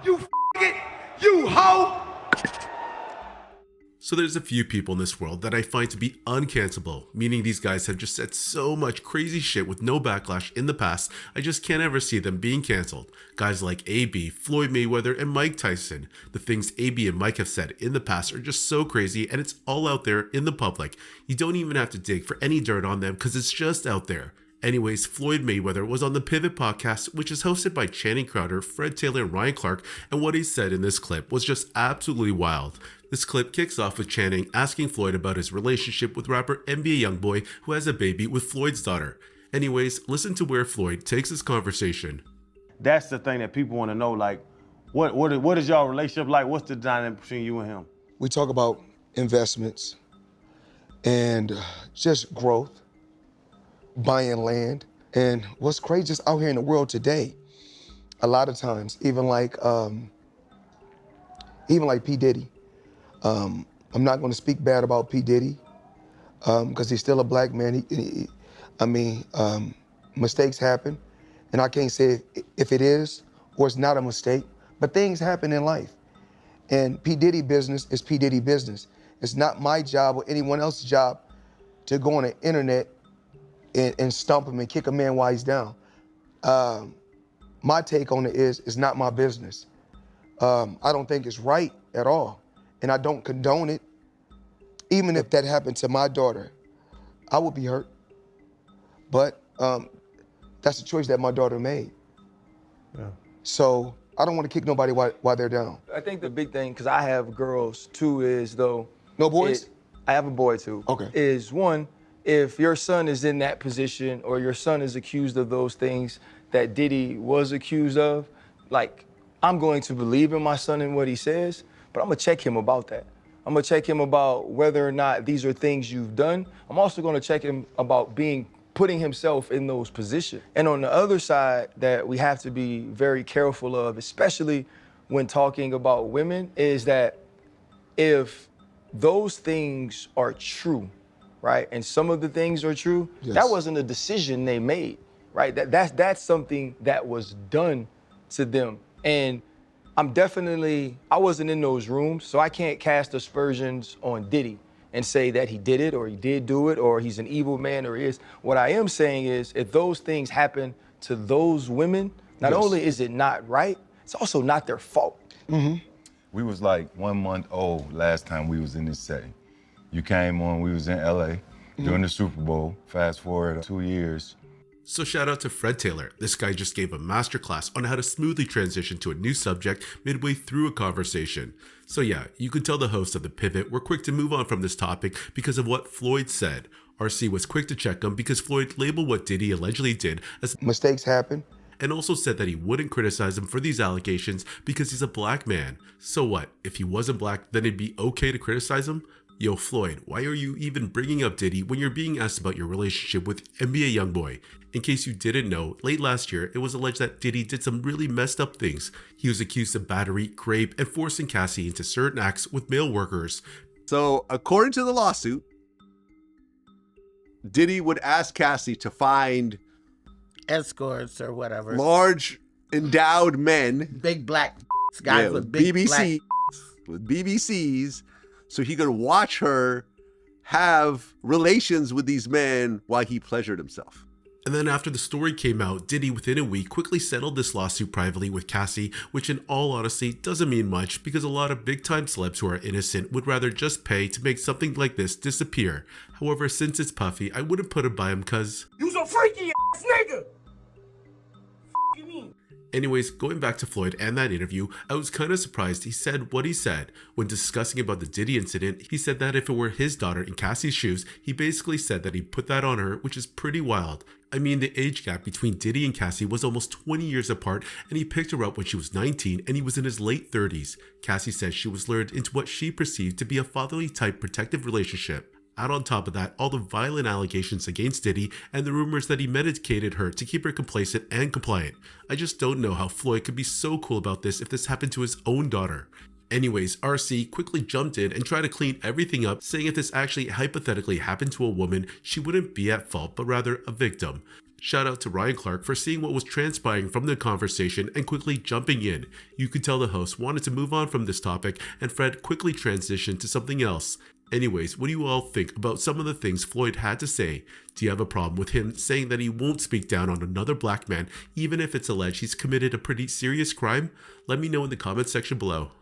You it, you hoe! So there's a few people in this world that I find to be uncancelable, meaning these guys have just said so much crazy shit with no backlash in the past, I just can't ever see them being cancelled. Guys like AB, Floyd Mayweather, and Mike Tyson. The things AB and Mike have said in the past are just so crazy, and it's all out there in the public. You don't even have to dig for any dirt on them because it's just out there. Anyways, Floyd Mayweather was on the Pivot podcast, which is hosted by Channing Crowder, Fred Taylor, and Ryan Clark, and what he said in this clip was just absolutely wild. This clip kicks off with Channing asking Floyd about his relationship with rapper NBA Youngboy, who has a baby with Floyd's daughter. Anyways, listen to where Floyd takes this conversation. That's the thing that people want to know, like, what is y'all relationship like? What's the dynamic between you and him? We talk about investments and just growth, buying land. And what's crazy just out here in the world today, a lot of times, even like P. Diddy. I'm not going to speak bad about P. Diddy because he's still a black man. Mistakes happen, and I can't say if it is or it's not a mistake, but things happen in life. And P. Diddy business is P. Diddy business. It's not my job or anyone else's job to go on the internet and stump him and kick a man while he's down. My take on it is, it's not my business. I don't think it's right at all. And I don't condone it. Even if that happened to my daughter, I would be hurt. But that's a choice that my daughter made. Yeah. So I don't want to kick nobody while they're down. I think the big thing, because I have girls too, is though. No boys? I have a boy too. Okay. Is one, if your son is in that position or your son is accused of those things that Diddy was accused of, like, I'm going to believe in my son and what he says, but I'm gonna check him about that. I'm gonna check him about whether or not these are things you've done. I'm also gonna check him about putting himself in those positions. And on the other side that we have to be very careful of, especially when talking about women, is that if those things are true, right? And some of the things are true, yes. That wasn't a decision they made, right? That's something that was done to them. And I wasn't in those rooms, so I can't cast aspersions on Diddy and say that he did it or he did do it or he's an evil man or he is. What I am saying is, if those things happen to those women, not yes. only is it not right, it's also not their fault. Mm-hmm. We was like 1 month old last time we was in this setting. You came on, we was in LA during the Super Bowl. Fast forward 2 years. So shout out to Fred Taylor. This guy just gave a masterclass on how to smoothly transition to a new subject midway through a conversation. So yeah, you could tell the hosts of The Pivot were quick to move on from this topic because of what Floyd said. RC was quick to check him because Floyd labeled what Diddy allegedly did as mistakes happen. And also said that he wouldn't criticize him for these allegations because he's a black man. So what, if he wasn't black, then it'd be okay to criticize him? Yo, Floyd, why are you even bringing up Diddy when you're being asked about your relationship with NBA Youngboy? In case you didn't know, late last year, it was alleged that Diddy did some really messed up things. He was accused of battery, rape, and forcing Cassie into certain acts with male workers. So, according to the lawsuit, Diddy would ask Cassie to find escorts or whatever, large endowed men, big black guys with big BBC, with BBCs, so he could watch her have relations with these men while he pleasured himself. And then after the story came out, Diddy within a week quickly settled this lawsuit privately with Cassie, which in all honesty doesn't mean much because a lot of big time celebs who are innocent would rather just pay to make something like this disappear. However, since it's Puffy, I wouldn't put it by him cause You's a freaky ass nigga! You mean? Anyways, going back to Floyd and that interview, I was kind of surprised he said what he said. When discussing about the Diddy incident, he said that if it were his daughter in Cassie's shoes, he basically said that he'd put that on her, which is pretty wild. I mean, the age gap between Diddy and Cassie was almost 20 years apart, and he picked her up when she was 19 and he was in his late 30s. Cassie said she was lured into what she perceived to be a fatherly type protective relationship. Add on top of that all the violent allegations against Diddy and the rumors that he medicated her to keep her complacent and compliant. I just don't know how Floyd could be so cool about this if this happened to his own daughter. Anyways, RC quickly jumped in and tried to clean everything up, saying if this actually hypothetically happened to a woman, she wouldn't be at fault but rather a victim. Shout out to Ryan Clark for seeing what was transpiring from the conversation and quickly jumping in. You could tell the host wanted to move on from this topic, and Fred quickly transitioned to something else. Anyways, what do you all think about some of the things Floyd had to say? Do you have a problem with him saying that he won't speak down on another black man even if it's alleged he's committed a pretty serious crime? Let me know in the comment section below.